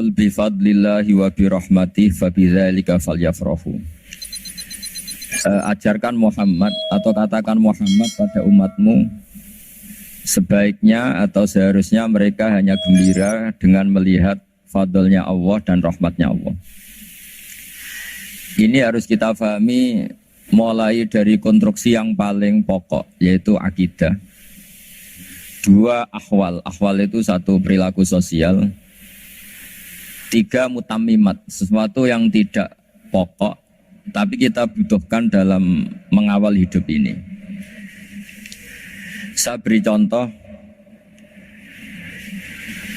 Qul bifadlillahi wa birahmatihi fabidzalika falyafrahu. Ajarkan Muhammad atau katakan Muhammad pada umatmu, sebaiknya atau seharusnya mereka hanya gembira dengan melihat fadlnya Allah dan rahmatnya Allah. Ini harus kita pahami mulai dari konstruksi yang paling pokok, yaitu akidah. Dua ahwal. Ahwal itu satu perilaku sosial. Tiga mutammimat, sesuatu yang tidak pokok tapi kita butuhkan dalam mengawal hidup ini. Saya beri contoh,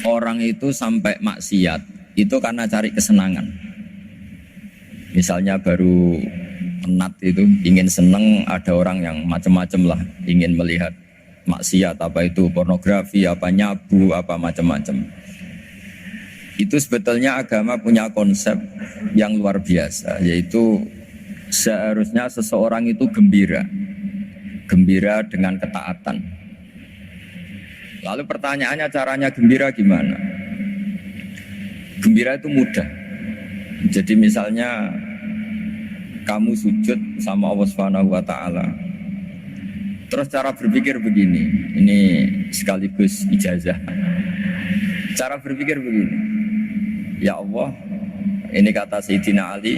orang itu sampai maksiat itu karena cari kesenangan. Misalnya baru penat itu, ingin seneng, ada orang yang macam-macam lah, ingin melihat maksiat, apa itu pornografi, apa nyabu, apa macam-macam. Itu sebetulnya agama punya konsep yang luar biasa, yaitu seharusnya seseorang itu gembira dengan ketaatan. Lalu pertanyaannya, caranya gembira gimana? Gembira itu mudah. Jadi misalnya kamu sujud sama Allah Subhanahu wa taala. Terus cara berpikir begini, ini sekaligus ijazah. Cara berpikir begini, ya Allah, ini kata Sayyidina Ali,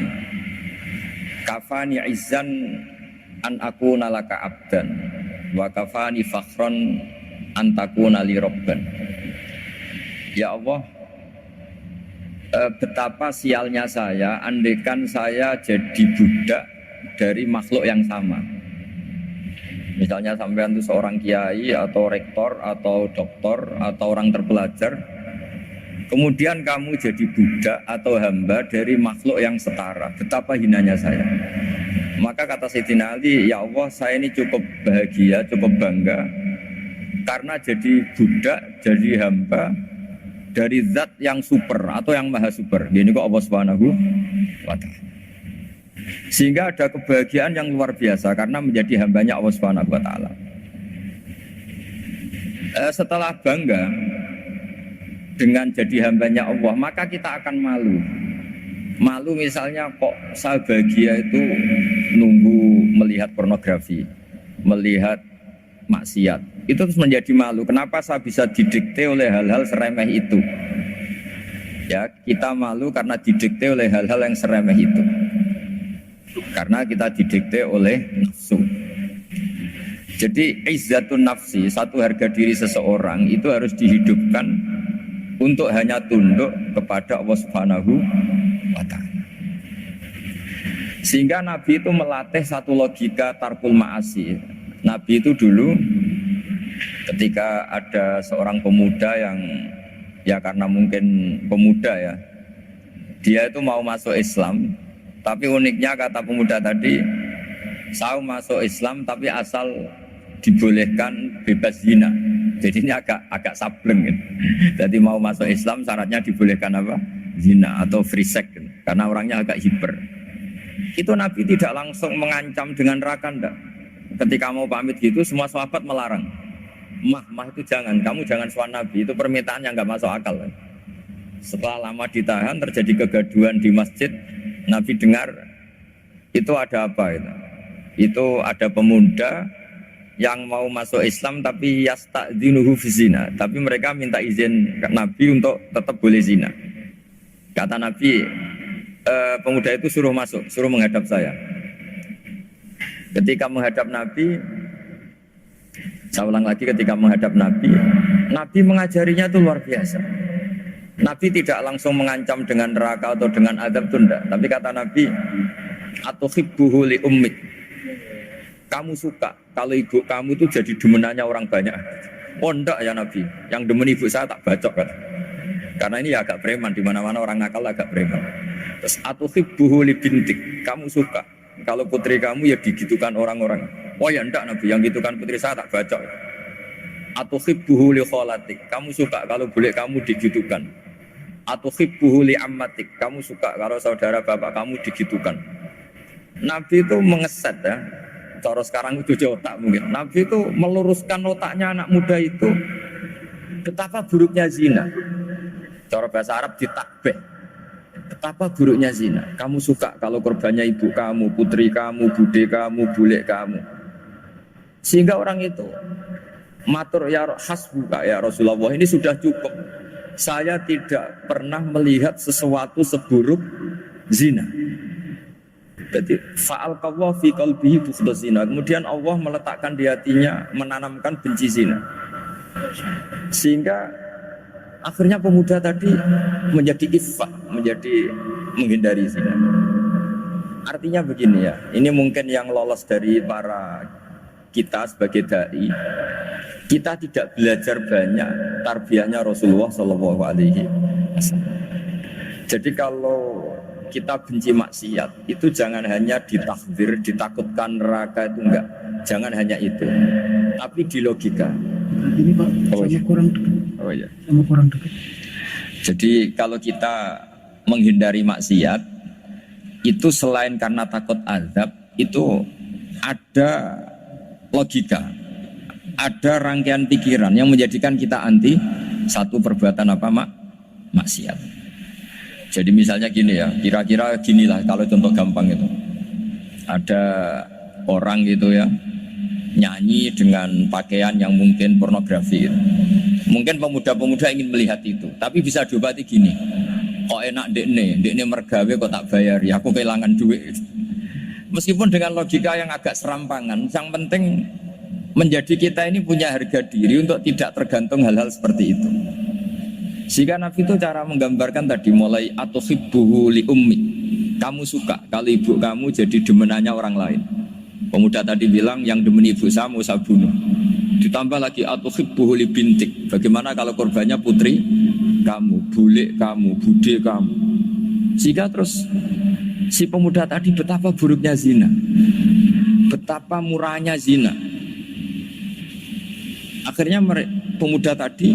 kafani izzan an akuna laka abdan wa kafani fakhron an takuna li rabban. Ya Allah, betapa sialnya saya andaikan saya jadi budak dari makhluk yang sama. Misalnya sampean itu seorang kiai atau rektor atau doktor atau orang terpelajar, kemudian kamu jadi budak atau hamba dari makhluk yang setara. Betapa hinanya saya. Maka kata Sayyidina Ali, ya Allah, saya ini cukup bahagia, cukup bangga karena jadi budak, jadi hamba dari zat yang super atau yang maha super. Ini kok Allah Subhanahu wa ta'ala. Sehingga ada kebahagiaan yang luar biasa karena menjadi hambanya Allah Subhanahu wa ta'ala. Setelah bangga dengan jadi hambanya Allah, maka kita akan malu. Malu misalnya kok saya bahagia itu nunggu melihat pornografi, melihat maksiat. Itu terus menjadi malu. Kenapa saya bisa didikte oleh hal-hal seremeh itu? Ya, kita malu karena didikte oleh hal-hal yang seremeh itu. Karena kita didikte oleh nafsu. Jadi izzatun nafsi, satu harga diri seseorang itu harus dihidupkan untuk hanya tunduk kepada Allah Subhanahu wa ta'ala. Sehingga Nabi itu melatih satu logika tarkul ma'asi. Nabi itu dulu ketika ada seorang pemuda yang, ya karena mungkin pemuda ya, dia itu mau masuk Islam, tapi uniknya kata pemuda tadi, saya masuk Islam tapi asal dibolehkan bebas zina. Jadi ini agak sableng gitu. Jadi mau masuk Islam syaratnya dibolehkan apa? Zina atau free sex gitu. Karena orangnya agak hiper. Itu Nabi tidak langsung mengancam dengan neraka enggak. Ketika mau pamit gitu semua sahabat melarang. Mah itu jangan, kamu jangan suan Nabi, itu permintaan yang enggak masuk akal. Setelah lama ditahan terjadi kegaduhan di masjid, Nabi dengar itu ada apa itu? Itu ada pemuda yang mau masuk Islam tapi yasta'dzinuhu fi zina, tapi mereka minta izin ke Nabi untuk tetap boleh zina. Kata Nabi, pemuda itu suruh masuk, suruh menghadap saya. Ketika menghadap Nabi, saya ulang lagi, ketika menghadap Nabi, Nabi mengajarinya itu luar biasa. Nabi tidak langsung mengancam dengan neraka atau dengan azab itu enggak, tapi kata Nabi, atuhibbuhu li ummik, kamu suka kalau ibu kamu itu jadi demenannya orang banyak? Oh enggak ya Nabi, yang demen ibu saya tak bacok kan. Karena ini ya agak preman, di mana-mana orang nakal agak preman. Terus atuhibbuhu li bintik, kamu suka kalau putri kamu ya digitukan orang-orang? Oh ya enggak Nabi, yang gitukan putri saya tak bacok. Atuhibbuhu li kholatik, kamu suka kalau boleh kamu digitukan? Atuhibbuhu li ammatik, kamu suka kalau saudara bapak kamu digitukan? Nabi itu mengeset ya. Cara sekarang itu otak mungkin. Nabi itu meluruskan otaknya anak muda itu betapa buruknya zina. Cara bahasa Arab ditakbih. Betapa buruknya zina. Kamu suka kalau korbannya ibu kamu, putri kamu, bude kamu, bule kamu. Sehingga orang itu matur ya hasbuka ya Rasulullah, ini sudah cukup. Saya tidak pernah melihat sesuatu seburuk zina. Jadi fa'al kawwa fi qalbihi bughda zina. Kemudian Allah meletakkan di hatinya, menanamkan benci zina. Sehingga akhirnya pemuda tadi menjadi ifah, menjadi menghindari zina. Artinya begini ya, ini mungkin yang lolos dari para kita sebagai dai, kita tidak belajar banyak tarbiyahnya Rasulullah Shallallahu Alaihi Wasallam. Jadi kalau kita benci maksiat, itu jangan hanya ditakdir, ditakutkan neraka, itu enggak. Jangan hanya itu, tapi di logika. Ini Pak, sama kurang dekat. Oh iya. Sama kurang dekat. Jadi kalau kita menghindari maksiat, itu selain karena takut azab, itu ada logika, ada rangkaian pikiran yang menjadikan kita anti satu perbuatan apa maksiat. Jadi misalnya gini ya, kira-kira ginilah kalau contoh gampang itu. Ada orang gitu ya, nyanyi dengan pakaian yang mungkin pornografi gitu. Mungkin pemuda-pemuda ingin melihat itu, tapi bisa diobati gini. Kok enak dekne mergawe kok tak bayar, ya aku kehilangan duit. Meskipun dengan logika yang agak serampangan, yang penting menjadi kita ini punya harga diri untuk tidak tergantung hal-hal seperti itu. Sehingga Nabi itu cara menggambarkan tadi mulai atuhibbuhu li ummi. Kamu suka kalau ibu kamu jadi demenannya orang lain. Pemuda tadi bilang yang demen ibu saya mau saya bunuh. Ditambah lagi atuhibbuhu li bintik. Bagaimana kalau korbannya putri kamu, bule kamu, bude kamu. Sehingga terus si pemuda tadi betapa buruknya zina, betapa murahnya zina. Akhirnya pemuda tadi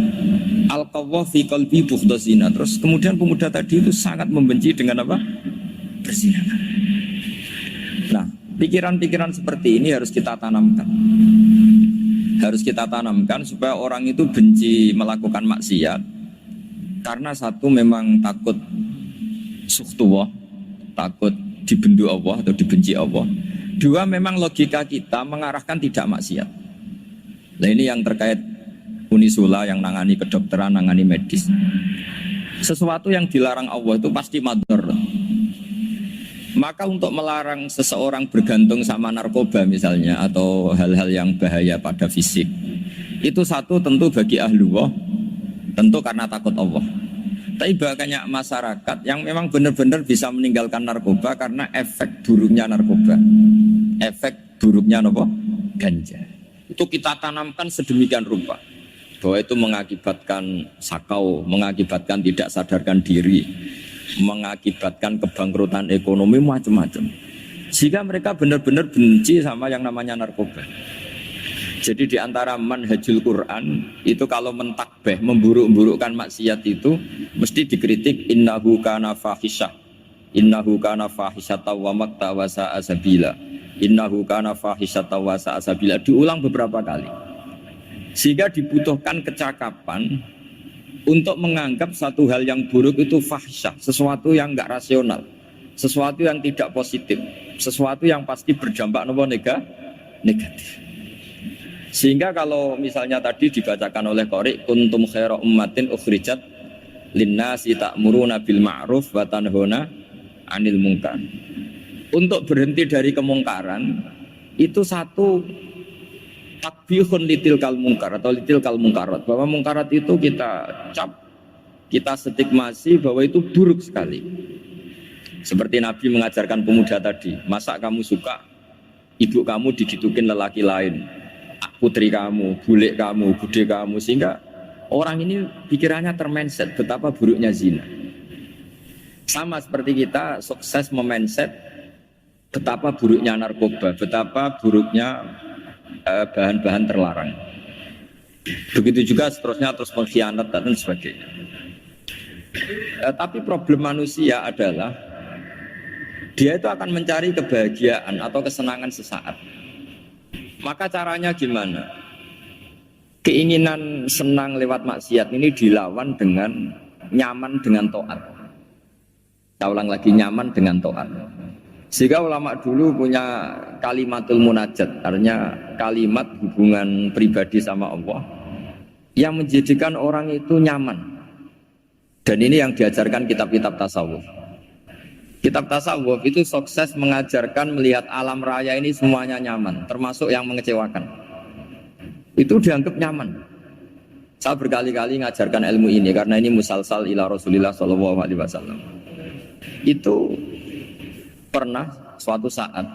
al-qawwa fi qalbi bughda zina. Terus kemudian pemuda tadi itu sangat membenci dengan apa? Berzina. Nah, pikiran-pikiran seperti ini harus kita tanamkan. Harus kita tanamkan supaya orang itu benci melakukan maksiat. Karena satu memang takut sukhtuwah, takut dibendu Allah atau dibenci Allah. Dua, memang logika kita mengarahkan tidak maksiat. Nah ini yang terkait Unisula yang nangani kedokteran, nangani medis. Sesuatu yang dilarang Allah itu pasti madhar. Maka untuk melarang seseorang bergantung sama narkoba misalnya, atau hal-hal yang bahaya pada fisik, itu satu tentu bagi ahlullah, tentu karena takut Allah. Tapi banyak masyarakat yang memang benar-benar bisa meninggalkan narkoba karena efek buruknya narkoba, efek buruknya apa? Ganja. Itu kita tanamkan sedemikian rupa bahwa itu mengakibatkan sakau, mengakibatkan tidak sadarkan diri, mengakibatkan kebangkrutan ekonomi, macam-macam. Sehingga mereka benar-benar benci sama yang namanya narkoba. Jadi di antara manhajul Quran itu kalau mentakbih, memburuk-burukkan maksiat itu mesti dikritik innahu kana fahisyah. Innahu kana fahisyata wa maqta wa sa'a sabila. Innahu kana fahisyata wa sa'a sabila. Diulang beberapa kali. Sehingga dibutuhkan kecakapan untuk menganggap satu hal yang buruk itu fahisyah, sesuatu yang enggak rasional, sesuatu yang tidak positif, sesuatu yang pasti berdampak negatif. Sehingga kalau misalnya tadi dibacakan oleh Qori, kuntum khaira ummatin ukhrijat linnasi ta'muruna bil ma'ruf wa tanhauna 'anil munkar. Untuk berhenti dari kemungkaran itu satu takbihun litilkal munkar atau litilkal munkarat, bahwa mungkarat itu kita cap, kita stigmasi bahwa itu buruk sekali. Seperti Nabi mengajarkan pemuda tadi, masa kamu suka ibu kamu digitukin lelaki lain, putri kamu, bule kamu, bude kamu, sehingga orang ini pikirannya termindset betapa buruknya zina. Sama seperti kita sukses memindset betapa buruknya narkoba, betapa buruknya bahan-bahan terlarang. Begitu juga seterusnya, terus pengkhianat dan sebagainya. Tapi problem manusia adalah dia itu akan mencari kebahagiaan atau kesenangan sesaat. Maka caranya gimana? Keinginan senang lewat maksiat ini dilawan dengan nyaman dengan taat. Saya ulang lagi, nyaman dengan taat. Sehingga ulama dulu punya kalimatul munajat, artinya kalimat hubungan pribadi sama Allah yang menjadikan orang itu nyaman. Dan ini yang diajarkan kitab-kitab tasawuf. Kitab tasawuf itu sukses mengajarkan melihat alam raya ini semuanya nyaman, termasuk yang mengecewakan. Itu dianggap nyaman. Saya berkali-kali mengajarkan ilmu ini karena ini musalsal ila Rasulillah sallallahu alaihi wasallam. Itu pernah suatu saat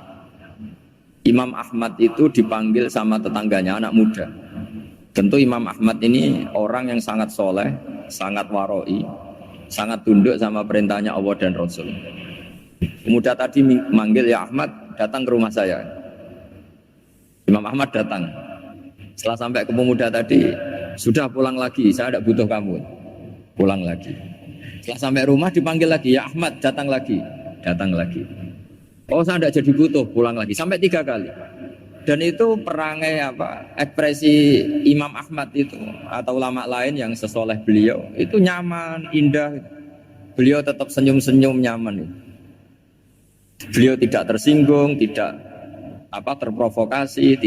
Imam Ahmad itu dipanggil sama tetangganya, anak muda. Tentu Imam Ahmad ini orang yang sangat soleh, sangat waroi, sangat tunduk sama perintahnya Allah dan Rasul. Pemuda tadi manggil, ya Ahmad, datang ke rumah saya. Imam Ahmad datang. Setelah sampai ke pemuda tadi, sudah pulang lagi, saya tidak butuh kamu. Pulang lagi. Setelah sampai rumah dipanggil lagi, ya Ahmad, datang lagi. Datang lagi. Oh, saya tidak jadi butuh, pulang lagi. Sampai 3 kali. Dan itu perangai ekspresi Imam Ahmad itu atau ulama lain yang sesoleh beliau itu nyaman, indah. Beliau tetap senyum-senyum nyaman. Beliau tidak tersinggung, tidak terprovokasi,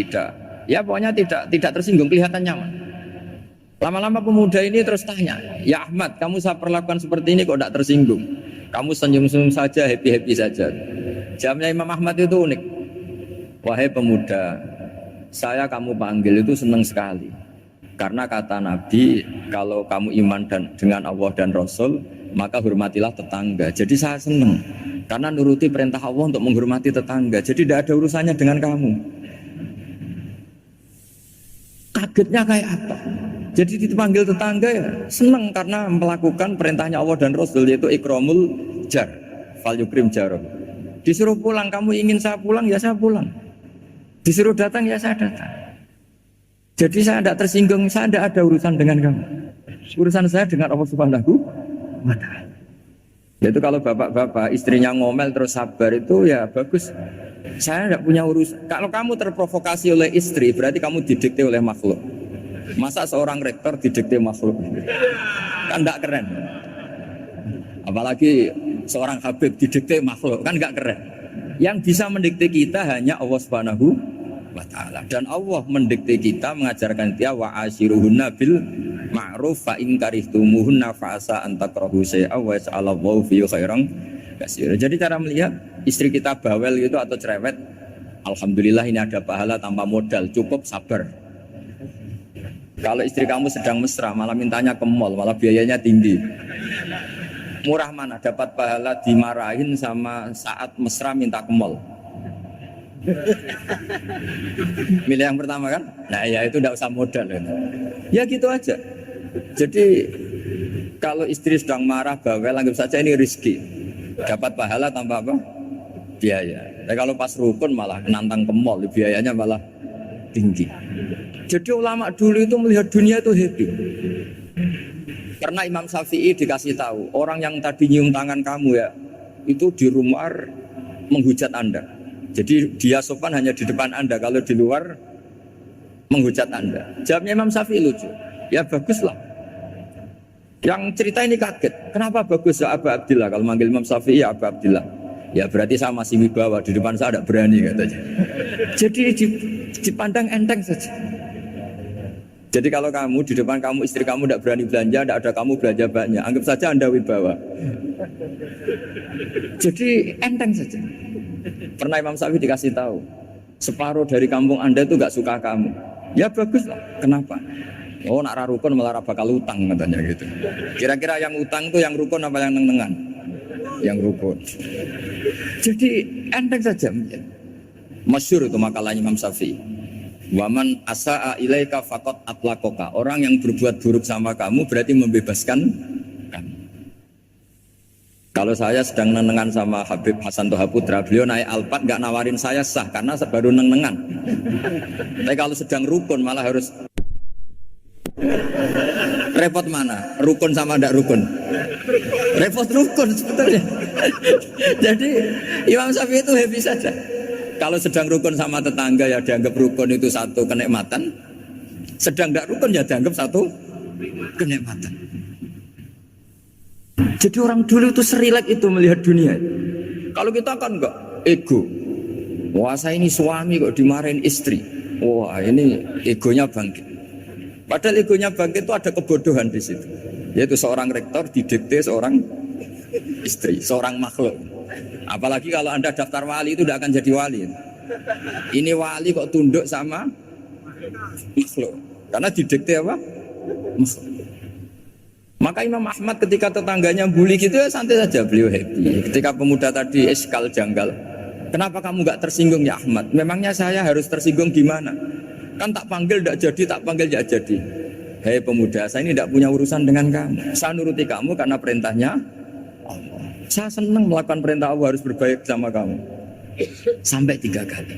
pokoknya tidak tersinggung, kelihatan nyaman. Lama-lama pemuda ini terus tanya, ya Ahmad, kamu saya perlakukan seperti ini kok tidak tersinggung? Kamu senyum-senyum saja, happy-happy saja. Jawabnya Imam Ahmad itu unik. Wahai pemuda, saya kamu panggil itu senang sekali. Karena kata Nabi, kalau kamu iman dengan Allah dan Rasul, maka hormatilah tetangga. Jadi saya senang. Karena nuruti perintah Allah untuk menghormati tetangga. Jadi tidak ada urusannya dengan kamu. Kagetnya kayak apa? Jadi dipanggil tetangga ya senang karena melakukan perintahnya Allah dan Rasul, yaitu ikramul jar, fal yukrim jaroh. Disuruh pulang, kamu ingin saya pulang, ya saya pulang. Disuruh datang, ya saya datang. Jadi saya tidak tersinggung, saya tidak ada urusan dengan kamu. Urusan saya dengan Allah Subhanahu wa ta'ala. Yaitu kalau bapak-bapak istrinya ngomel terus sabar itu ya bagus. Saya tidak punya urusan. Kalau kamu terprovokasi oleh istri, berarti kamu didikte oleh makhluk. Masa seorang rektor didikte makhluk? Kan tidak keren. Apalagi seorang Habib didikte makhluk, kan tidak keren. Yang bisa mendikte kita hanya Allah Subhanahu wa ta'ala. Dan Allah mendikte kita, mengajarkan dia wa ashiruhunna bil ma'ruf fa in karihtumuhunna fa asa an takrahu syai'a wa yaj'alallahu fi khairan katsira. Jadi cara melihat istri kita bawel gitu atau cerewet, alhamdulillah ini ada pahala tanpa modal, cukup sabar. Kalau istri kamu sedang mesra malah mintanya ke mall, malah biayanya tinggi. Murah mana dapat pahala dimarahin sama saat mesra minta ke mall? Milih yang pertama kan? Nah ya itu tidak usah modal ya gitu aja. Jadi kalau istri sedang marah bawel, anggap saja ini rezeki, dapat pahala tanpa apa? Biaya. Tapi kalau pas rukun malah nantang ke mall, biayanya malah tinggi. Jadi ulama dulu itu melihat dunia itu happy. Karena Imam Syafi'i dikasih tahu, orang yang tadi nyium tangan kamu ya, itu di rumah menghujat Anda. Jadi dia sopan hanya di depan Anda, kalau di luar menghujat Anda. Jawabnya Imam Syafi'i lucu. Ya baguslah. Yang cerita ini kaget. Kenapa bagus ya Aba Abdillah? Kalau manggil Imam Syafi'i ya Aba Abdillah. Ya berarti saya masih wibawa, di depan saya tidak berani katanya. Jadi dipandang enteng saja. Jadi kalau kamu di depan kamu istri kamu tidak berani belanja, tidak ada kamu belanja banyak, anggap saja Anda wibawa. Jadi enteng saja. Pernah Imam Syafi'i dikasih tahu, separuh dari kampung Anda itu gak suka kamu. Ya baguslah. Kenapa? Oh nak rukun malah bakal utang katanya gitu. Kira-kira yang utang itu yang rukun apa yang neng-nengan? Yang rukun. Jadi enteng saja. Masyhur itu makalahnya Imam Syafi'i. Waman asa'a ilaika faqad atlaqaka. Orang yang berbuat buruk sama kamu berarti membebaskan kamu. Kalau saya sedang nenengan sama Habib Hasan Toha Putra, beliau naik Alphard nggak nawarin saya sah karena baru nenengan. Tapi kalau sedang rukun malah harus repot mana? Rukun sama ndak rukun? Repot rukun sebetulnya. Jadi Imam Syafi'i itu happy saja. Kalau sedang rukun sama tetangga ya dianggap rukun itu satu kenikmatan. Sedang ndak rukun ya dianggap satu kenikmatan. Jadi orang dulu itu serilek itu melihat dunia. Kalau kita kan enggak, ego. Wah saya ini suami kok dimarahin istri. Wah ini egonya bangkit. Padahal egonya bangkit itu ada kebodohan di situ. Yaitu seorang rektor didikte seorang istri, seorang makhluk. Apalagi kalau Anda daftar wali itu tidak akan jadi wali. Ini wali kok tunduk sama makhluk. Karena didikte apa? Makhluk. Maka Imam Ahmad ketika tetangganya bully gitu ya santai saja, beliau happy. Ketika pemuda tadi eskal janggal, kenapa kamu gak tersinggung ya Ahmad? Memangnya saya harus tersinggung gimana? Kan tak panggil tidak jadi, tak panggil tidak jadi. Hei pemuda, saya ini tidak punya urusan dengan kamu. Saya nuruti kamu karena perintahnya Allah. Saya senang melakukan perintah Allah, harus berbaik sama kamu. Sampai 3 kali.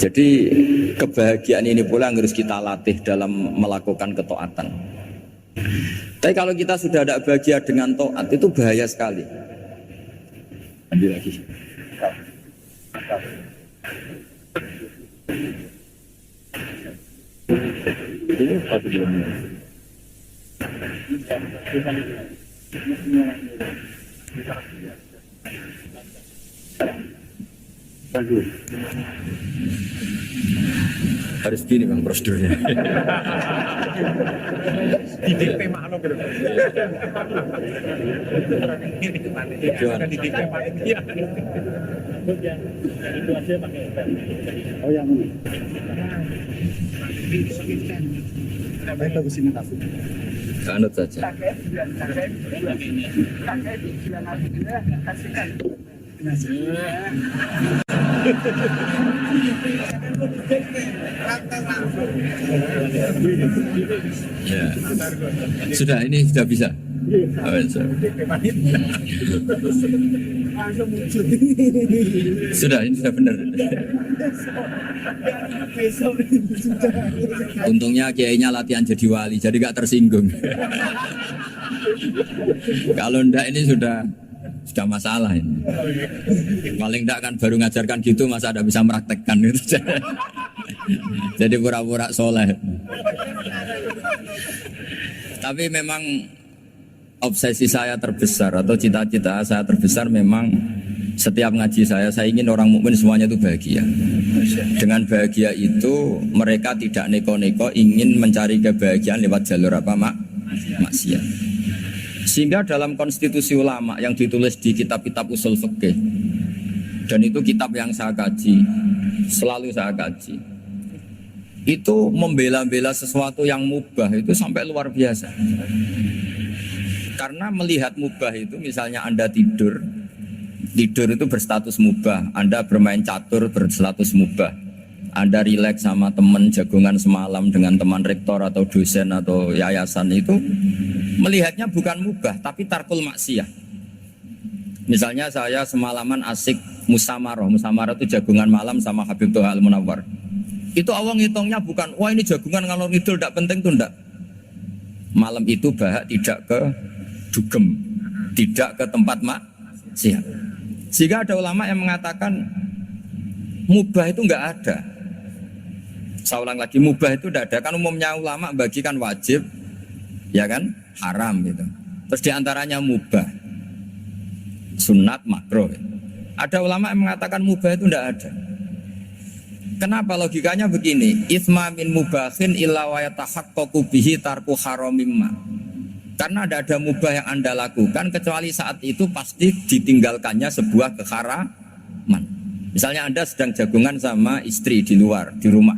Jadi kebahagiaan ini pula yang harus kita latih dalam melakukan ketaatan. Tapi kalau kita sudah tidak bahagia dengan taat itu bahaya sekali. Ambil lagi. Ini satu belumnya. Harus gini bang prosedurnya. Di DP makhluk gitu. Di DP panitia. Itu aja pakai. Oh yang ini. Baik bagus ini tapi. Anut saja. Ya. Sudah ini sudah bisa. Oh, sudah ini sudah benar. Untungnya kiainya latihan jadi wali, jadi gak tersinggung. Kalau ndak ini sudah masalah ini. Paling ndak kan baru ngajarkan gitu masa ada bisa meraktekkan gitu. Jadi pura-pura soleh. Tapi memang obsesi saya terbesar atau cita-cita saya terbesar memang setiap ngaji saya ingin orang mukmin semuanya itu bahagia. Dengan bahagia itu mereka tidak neko-neko ingin mencari kebahagiaan lewat jalur apa maksiat. Sehingga dalam konstitusi ulama yang ditulis di kitab-kitab usul fikih, dan itu kitab yang saya kaji, selalu saya kaji, itu membela-bela sesuatu yang mubah itu sampai luar biasa. Karena melihat mubah itu, misalnya Anda tidur itu berstatus mubah, Anda bermain catur berstatus mubah, Anda rileks sama teman jagongan semalam dengan teman rektor atau dosen atau yayasan, itu melihatnya bukan mubah tapi tarkul maksiyah. Misalnya saya semalaman asik musamarah itu jagongan malam sama Habib Toha Al-Munawwar. Itu awang hitungnya bukan, wah ini jagongan ngalor ngidul tidak penting tuh enggak. Malam itu bahak tidak ke dugem, tidak ke tempat maksiat. Sehingga ada ulama yang mengatakan mubah itu enggak ada. Saya ulang lagi, mubah itu tidak ada. Kan umumnya ulama bagikan wajib, ya kan, haram gitu. Terus diantaranya mubah, sunat, makruh. Ada ulama yang mengatakan mubah itu tidak ada. Kenapa? Logikanya begini, itsma min mubahin illa wa yatahaqqaqu bihi tarku haramimma. Karena tidak ada mubah yang Anda lakukan kecuali saat itu pasti ditinggalkannya sebuah keharaman. Misalnya Anda sedang jagungan sama istri di luar, di rumah.